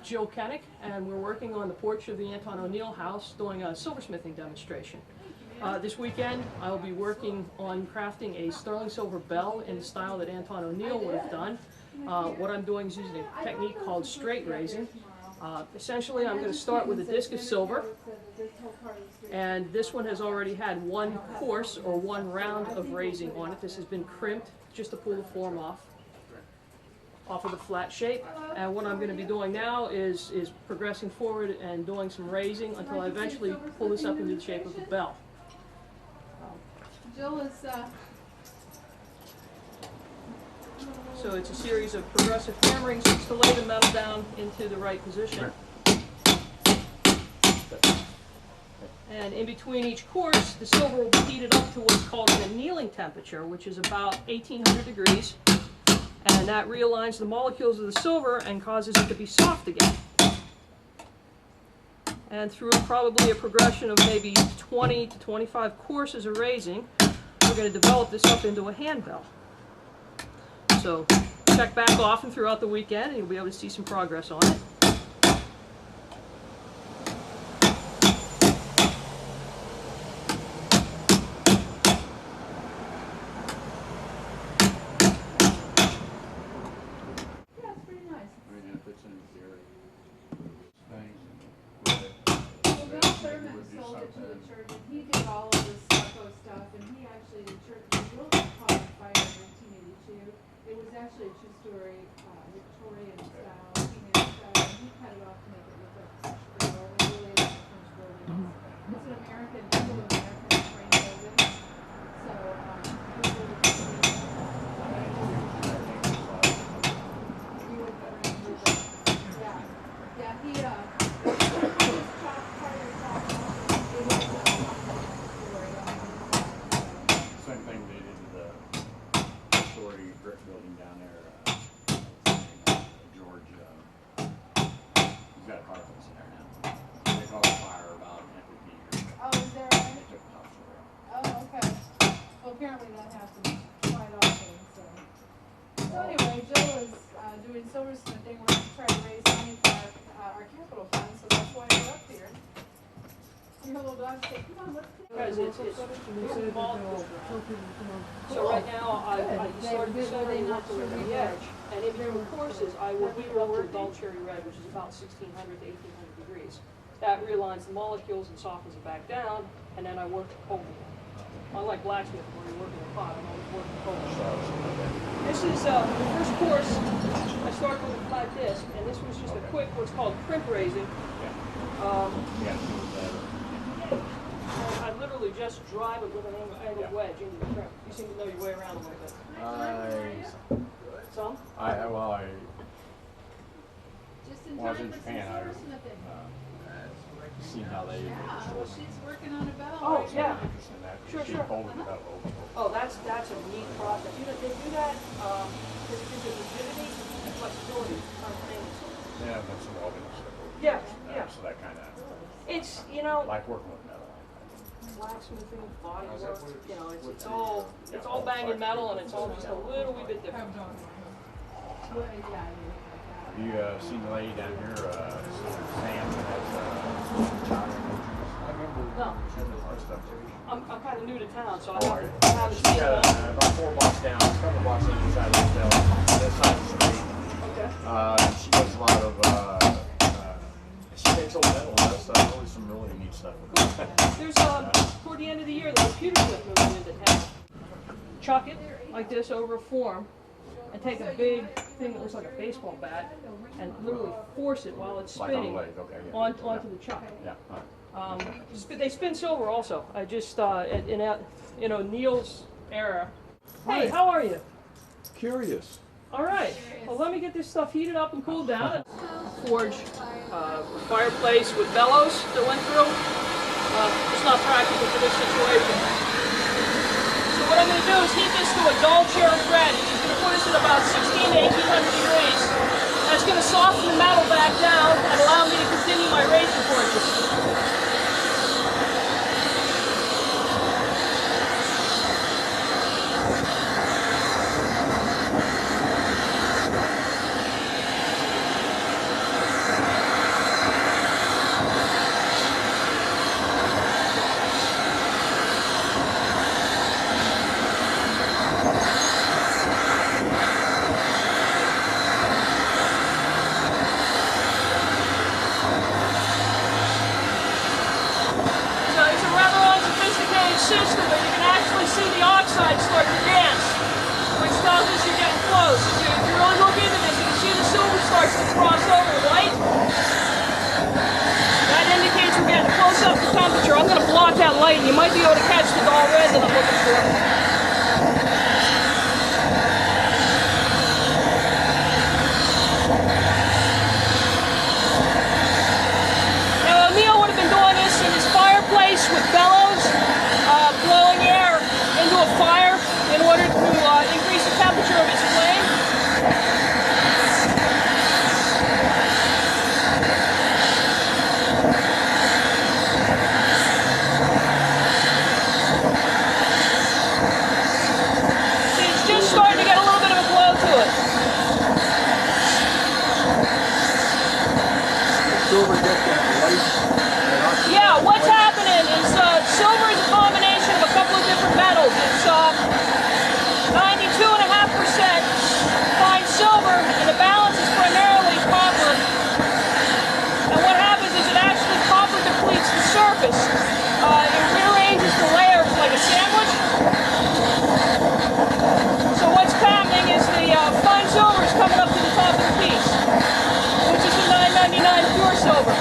Jill Kennick, and we're working on the porch of the Anton O'Neill house doing a silversmithing demonstration. This weekend I will be working on crafting a sterling silver bell in the style that Anton O'Neill would have done. What I'm doing is using a technique called straight raising. Essentially I'm going to start with a disc of silver, and this one has already had one course or one round of raising on it. This has been crimped just to pull the form off of the flat shape. And what I'm going to be doing now is progressing forward and doing some raising until I eventually pull this up into the shape of a bell. Jill is So it's a series of progressive hammerings to lay the metal down into the right position. And in between each course, the silver will be heated up to what's called an annealing temperature, which is about 1800 degrees. And that realigns the molecules of the silver and causes it to be soft again. And through probably a progression of maybe 20 to 25 courses of raising, we're going to develop this up into a handbell. So check back often throughout the weekend and you'll be able to see some progress on it. He did all of this stucco stuff, and he actually, the church built it caught on fire in 1882. It was actually a two-story Victorian style, teenage style, and he cut it off to make it look like a French building. It really is a French building. It's an American, full American frame building. So, we were yeah, he same thing they did to the story brick building down there. George, he's got apartments in there now. They caught on fire about 10 years ago. Oh, is that right? They took the top story off. Oh, okay. Well, apparently that happens quite often, so. So anyway, Jill is doing silversmithing. We're going to try to raise money for our capital fund, so that's why we're up here. Your little dog said, come on, let's go. Guys, it's so right now I started to slowly work around the edge, and in between courses I will heat up to dull cherry red, which is about 1600 to 1800 degrees. That realigns the molecules and softens it back down, and then I work over it. Unlike blacksmith where you work in a pot, I'm always working over. This is the first course. I start with a flat disc, and this was just a quick what's called crimp raising. I literally just drive it with an angled wedge into the crimp. You seem to know your way around a little bit. Some? I Just in was time in for some Japan. silversmithing. Seen how they. Yeah, well, she's working on a bell. Oh, right yeah. now. Interested in that. Sure, She sure. folded it up over. Oh, that's a neat process. You know, they do that because it gives you rigidity and flexibility simultaneously. Yeah, that's some welding stuff. Yeah, yeah. So that kind of It's, you know, like working with metal. blacksmithing, body work, you know, it's all banging metal and it's all just a little wee bit different. Well, yeah, Have you seen the lady down here, Sam, No, that's stuff too? I'm kind of new to town, so I Oh, haven't she's seen got it. about 4 blocks down, a couple blocks on each side of the hill, this side of the street. Okay. She does a lot of, she makes old metal and that stuff, really some really neat stuff. There's, toward the end of the year, the computer smith moving into town. Chuck it like this over a form and take a big thing that looks like a baseball bat and literally force it while it's Like on spinning the leg, okay, yeah. onto the chuck. Yeah. They spin silver also. I just, in Neil's era. Hey, how are you? Curious. All right. Well, let me get this stuff heated up and cooled down. Forge fireplace with bellows that went through. It's not practical for this situation. So what I'm going to do is heat this to a dull cherry red. I'm going to put this at about 16 to 1800 degrees. That's going to soften the metal back down and allow me to continue my raising porches. You might be able to catch the dull red that I'm looking for. Now O'Neill would have been doing this in his fireplace with bellows, blowing air into a fire in order to increase the temperature of his flame. Starting to get a little bit of a glow to it. Silver gets that light. Yeah, what's happening is silver is a combination of a couple of different metals. It's 92.5% fine silver, and the balance is primarily copper. And what happens is it actually copper depletes the surface. It rearranges the layers like a sandwich. So what's happening is the fine silver is coming up to the top of the piece, which is the 999 pure silver.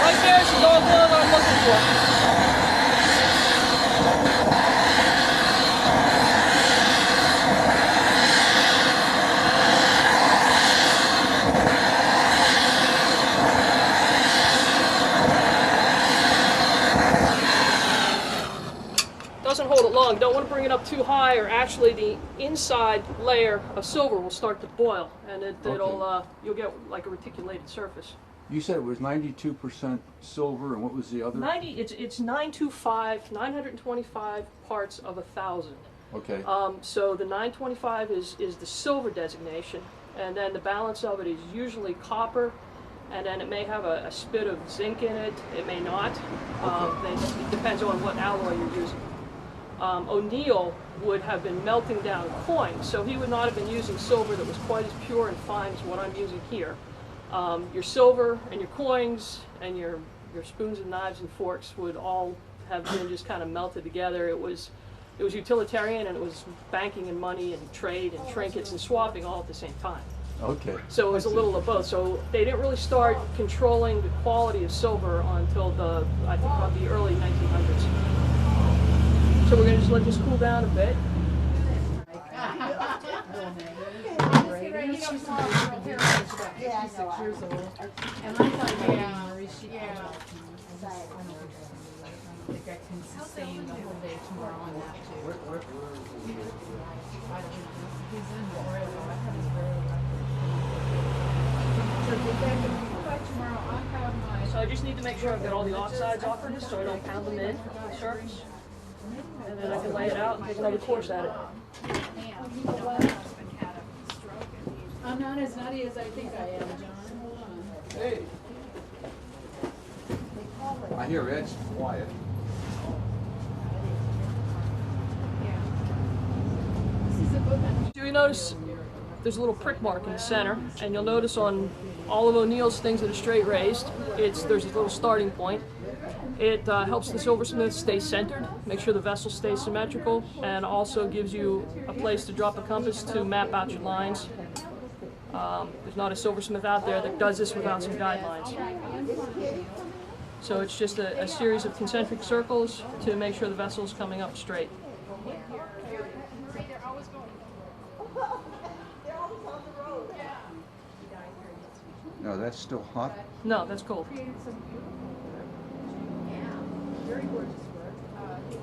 Right there's the dull glow that I'm looking for. Doesn't hold it long. Don't want to bring it up too high, or actually the inside layer of silver will start to boil, and it'll you'll get like a reticulated surface. You said it was 92% silver, and what was the other? 90. It's 925 parts of 1,000. Okay. So the 925 is the silver designation, and then the balance of it is usually copper, and then it may have a spit of zinc in it. It may not. It depends on what alloy you're using. O'Neill would have been melting down coins, so he would not have been using silver that was quite as pure and fine as what I'm using here. Your silver and your coins and your spoons and knives and forks would all have been just kind of melted together. It was utilitarian, and it was banking and money and trade and trinkets and swapping all at the same time. Okay. So it was a little of both. So they didn't really start controlling the quality of silver until I think about the early 1900s. So we're going to just let this cool down a bit. I think I can sustain the whole day tomorrow on that too. I don't know. He's in the oil. I had his very So if I can come back tomorrow, I'll have my. So I just need to make sure I've got all the oxides off of this so I don't pound them in the surface. And then I can lay it out and take another course at it. I'm not as nutty as I think I am, John. Hold on. Hey. I hear Ed's quiet. So you notice there's a little prick mark in the center, and you'll notice on all of O'Neill's things that are straight raised, there's a little starting point. It helps the silversmith stay centered, make sure the vessel stays symmetrical, and also gives you a place to drop a compass to map out your lines. There's not a silversmith out there that does this without some guidelines. So it's just a series of concentric circles to make sure the vessel's coming up straight. No, that's still hot. No, that's cold.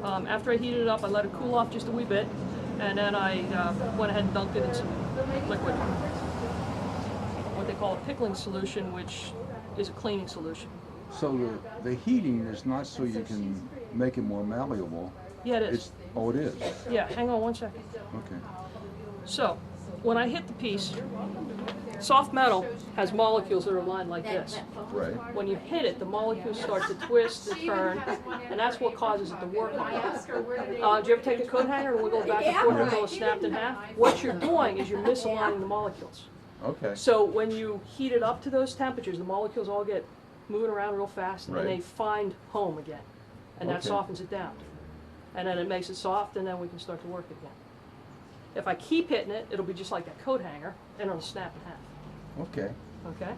After I heated it up, I let it cool off just a wee bit, and then I went ahead and dunked it in some liquid, what they call a pickling solution, which is a cleaning solution. So the heating is not so you can make it more malleable. Yeah, it is. Oh, it is. Yeah, hang on one second. Okay. So, when I hit the piece, soft metal has molecules that are aligned like this. Right. When you hit it, the molecules start to twist and turn, and that's what causes it to work. Do you ever take a coat hanger and wiggle it back and forth until it's snapped in half? What you're doing is you're misaligning the molecules. Okay. So when you heat it up to those temperatures, the molecules all get moving around real fast, and then Right. they find home again, and that Okay. softens it down. And then it makes it soft, and then we can start to work again. If I keep hitting it, it'll be just like that coat hanger, and it'll snap in half. Okay. Okay?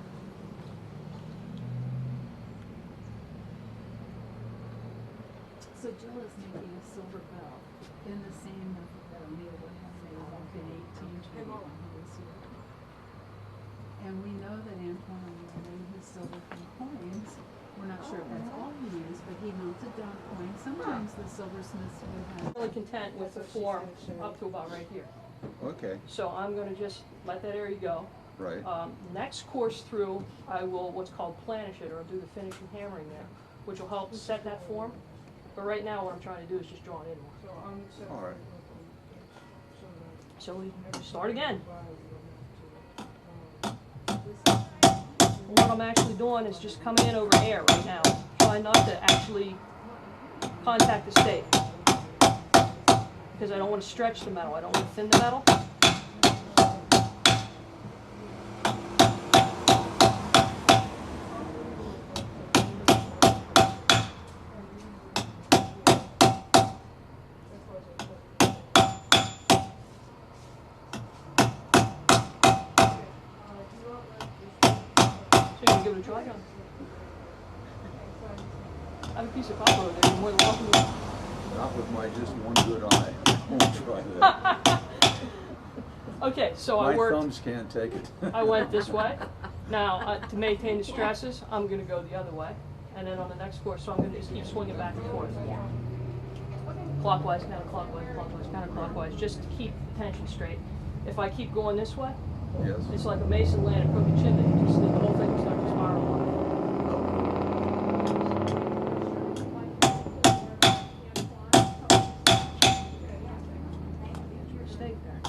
So Jill is making a silver bell in the same method that O'Neill would have made back in 1820 when he was here. And we know that Antoine O'Neill made his silver from coins. We're not sure if that's all he used, but he melted down coins. Sometimes the silversmiths would have. I'm really content with the form up to about right here. Okay. So I'm gonna just let that area go. Right. Next course through, I will what's called planish it, or do the finishing hammering there, which will help set that form. But right now, what I'm trying to do is just draw it in more. All right. So we start again. What I'm actually doing is just coming in over air right now. Trying not to actually contact the stake, because I don't want to stretch the metal. I don't want to thin the metal. So you can give it a try, John. I have a piece of copper over there. You're more than welcome to. Not with my just one good eye. I won't try that. Okay, so I My worked. thumbs can't take it. I went this way. Now, to maintain the stresses, I'm going to go the other way. And then on the next course, so I'm going to just keep swinging back and forth. Clockwise, counterclockwise, clockwise, counterclockwise, just to keep the tension straight. If I keep going this way, Yes. it's like a mason laying a crooked chimney. Just the whole thing will start to spiral up. Stay there.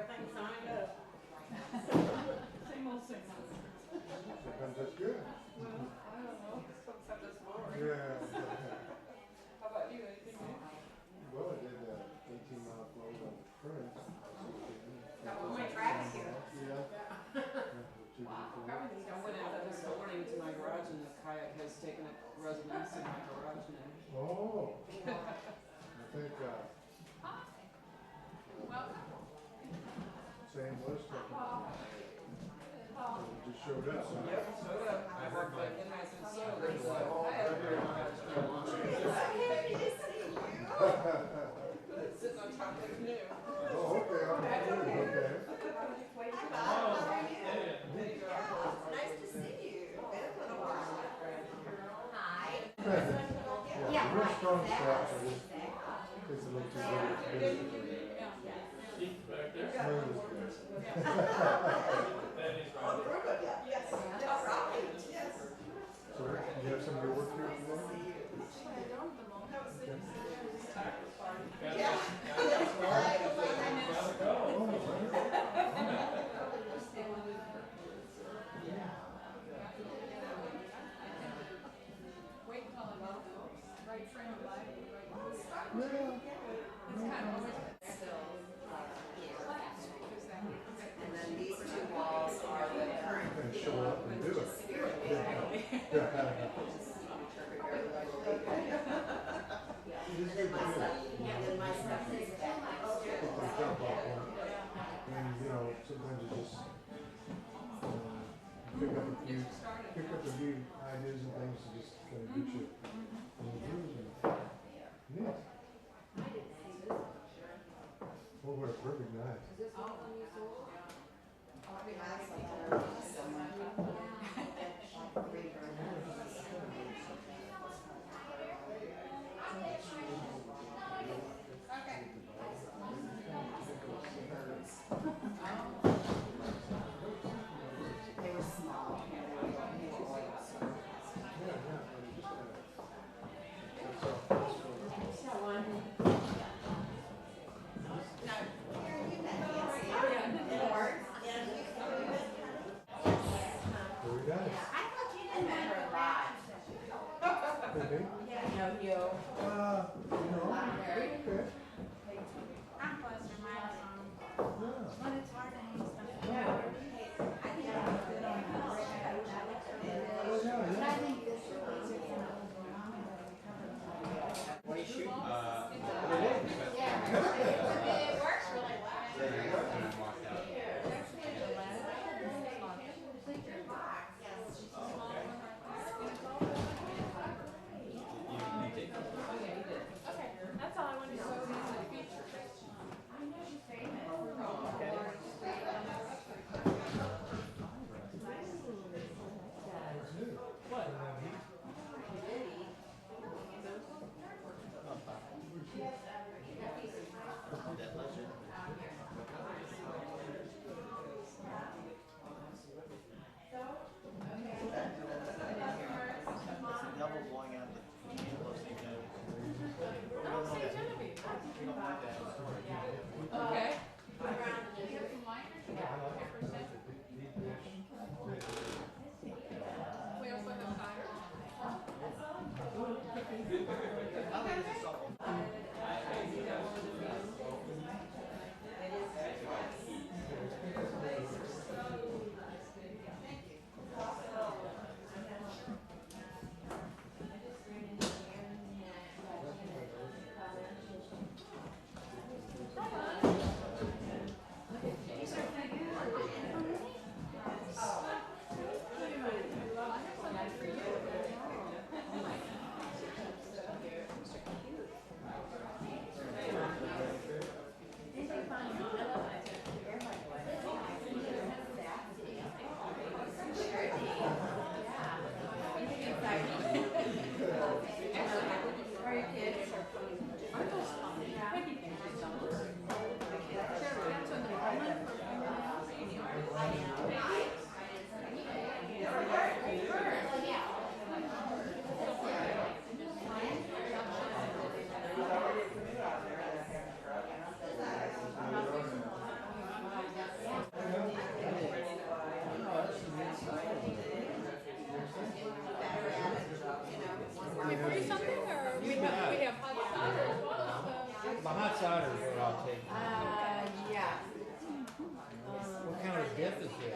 everything signed up. Same old, same old. Sometimes that's good. Well, I don't know, sometimes that's boring. Yeah. How about you, anything new? Well, I did 18-mile flow on Prince. Got one way traffic here. Yeah. I went out this morning to my garage and the kayak has taken up residence in my garage now. Oh. I think Sam was talking. Just showed up. Showed up. I worked back in, I said, so there's I sitting on top of the canoe. Oh, okay. Okay. Nice to see you. Been a little while. Hi. Yeah, real strong straps. It's a little too big. Smooth is good. Yes. All right. Yes. So, you have some of your work here today? Yeah. Wait until I'm out, right frame of mind, right. Yeah. It's kind of always Still here. because that. And then these two walls are the current. And show up and do it. It is good to do. And then my stuff is back next year. Put the jump off one. And, you know, sometimes you just pick up a few ideas and things to just kind of get you in the groove. Neat. Oh, what a perfect night. They were small. Very nice. I thought you didn't remember a hot cider is what I'll take. Yeah. What kind of dip is this?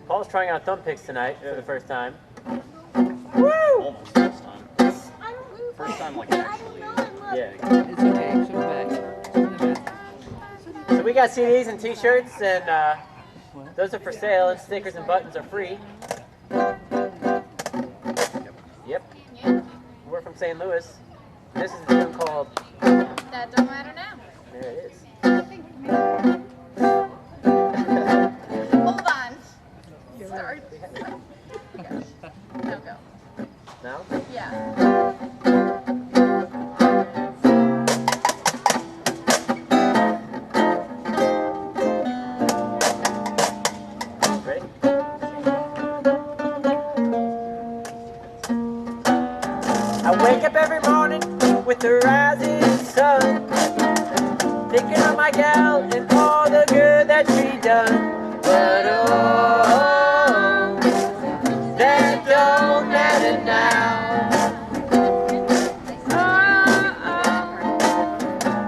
Paul's trying out thumb picks tonight for the first time. Almost first time. First time, like, actually. Yeah. It's okay, should have back. So we got CDs and t-shirts, and those are for sale, and stickers and buttons are free. Yep. We're from St. Louis. This is a tune called That Don't Matter Now. There it is. Hold on. Start. No, go. Now? Yeah. Ready? I wake up every morning with the rising sun, thinking of my gal and all the good that she done. But oh, that don't matter now. Oh,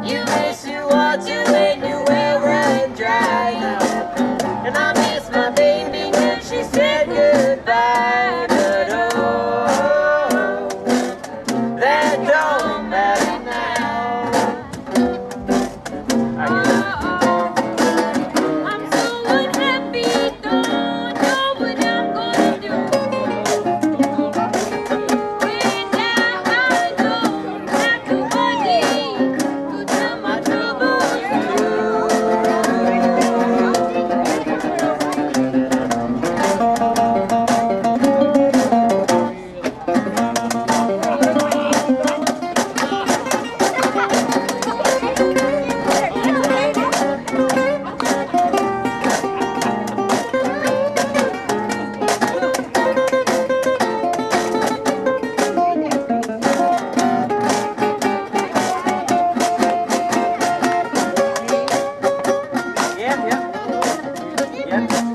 you miss you what you ain't you well right Yep, yep. Yep.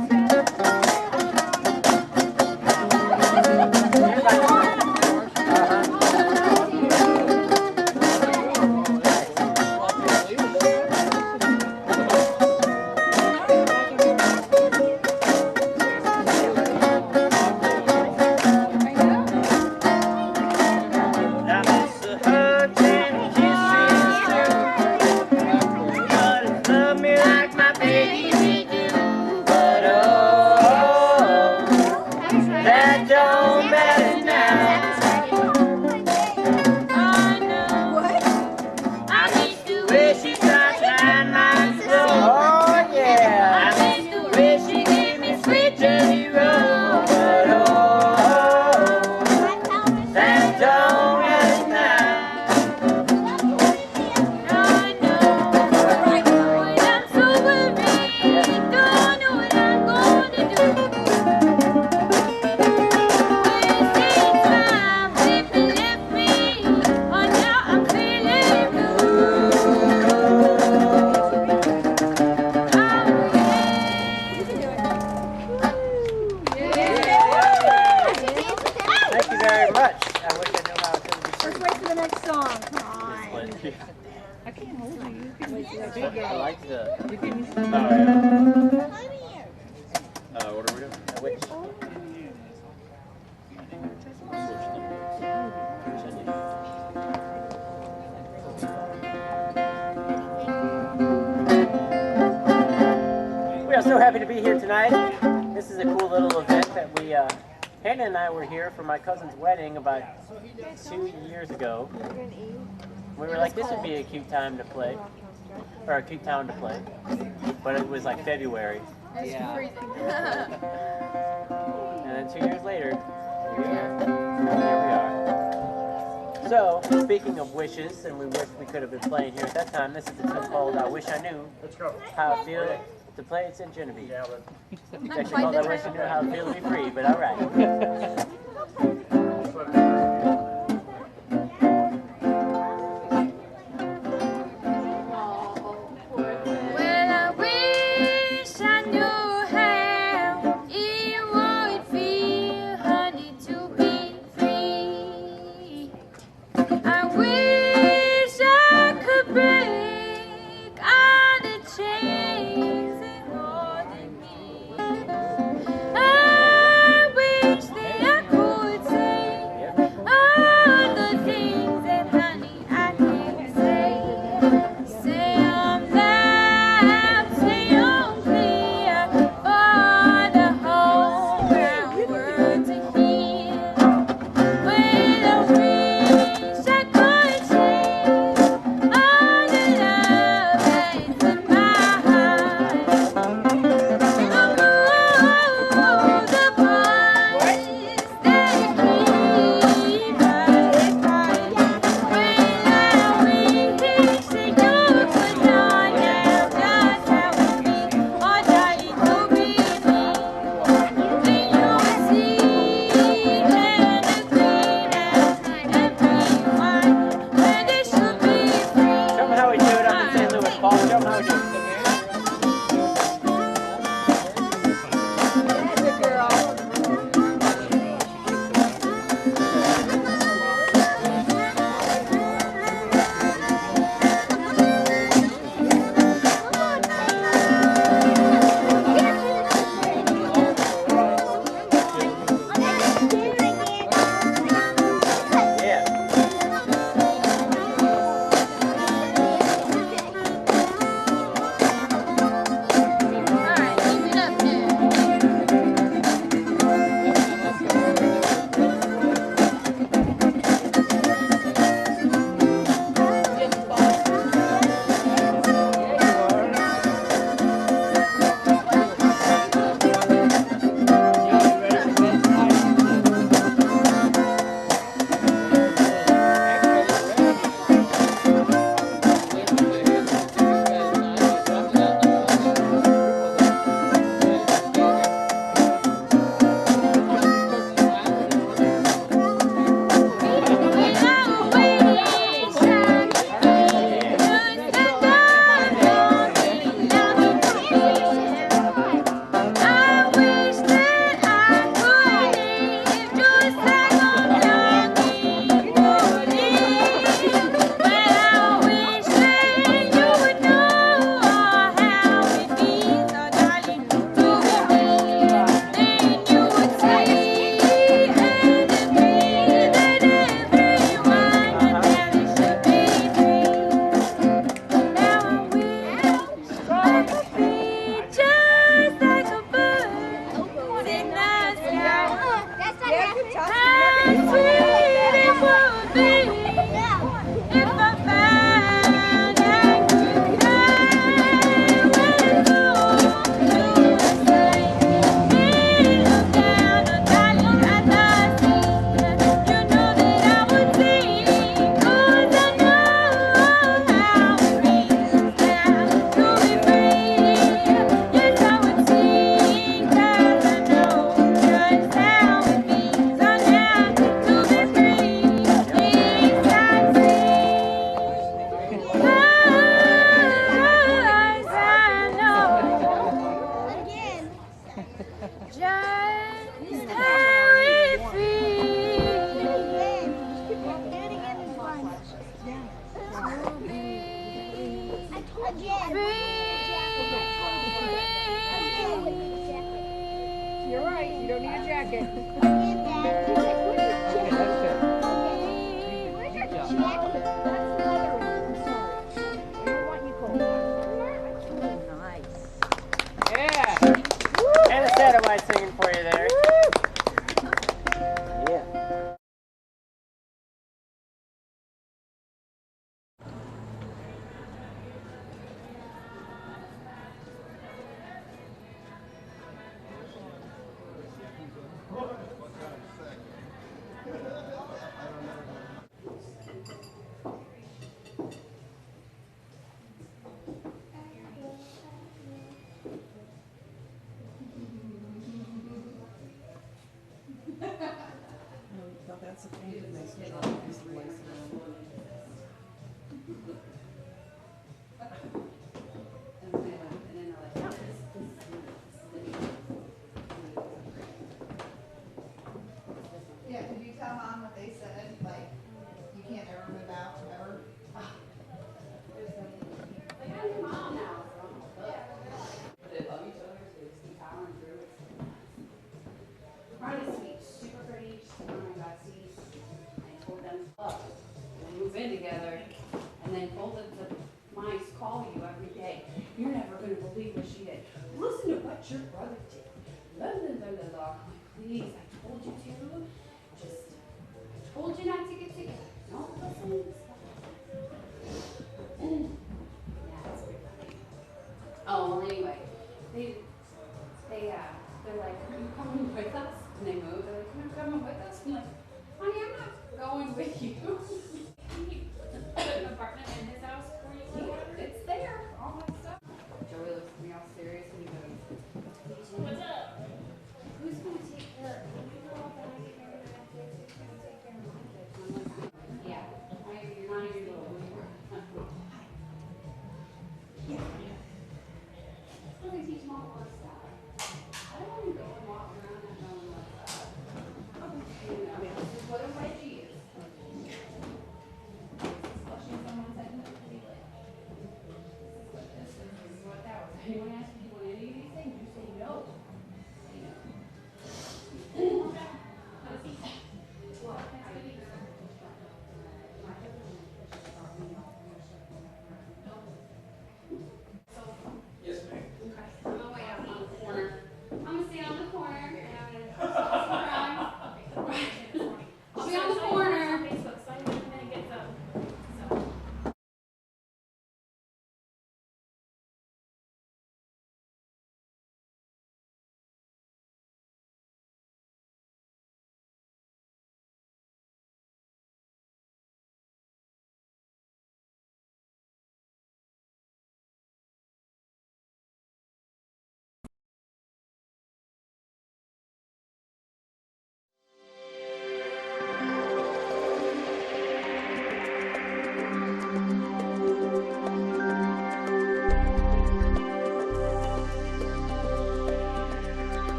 What are we doing? We are so happy to be here tonight. This is a cool little event that we, Hannah and I were here for my cousin's wedding about 2 years ago. We were like, this would be a cute time to play, or a cute town to play, but it was like February. Yeah. And then 2 years later, here we are. So, speaking of wishes, and we wish we could have been playing here at that time, this is the tune called I Wish I Knew How I Feel to Play. It's in Genevieve. It's actually called I Wish I Knew How I Feel to Be Free, but alright. you're right. You don't need a jacket. Okay, that's good. Where's your jacket? That's the other one. I'm sorry. I don't want you cold. Nice. Yeah. And a satellite singing for you there. Yeah. That's a pain that makes me want to use the lace around. Yeah, did you tell Mom what they said? Like, you can't ever move out, ever? They love each other, so they just keep powering through it. Really sweet, super pretty, she's one of my besties. I told them, look, we'll move in together, and then both of the mice call you every day. You're never gonna believe what she did. Listen to what your brother did. La la la la la. I'm like, please, I told you to. Just, I told you not to get together. Don't listen. Yeah, it's pretty funny. Oh, well, anyway, they're like, are you coming with us? And they move, they're like, you're coming with us? I'm like,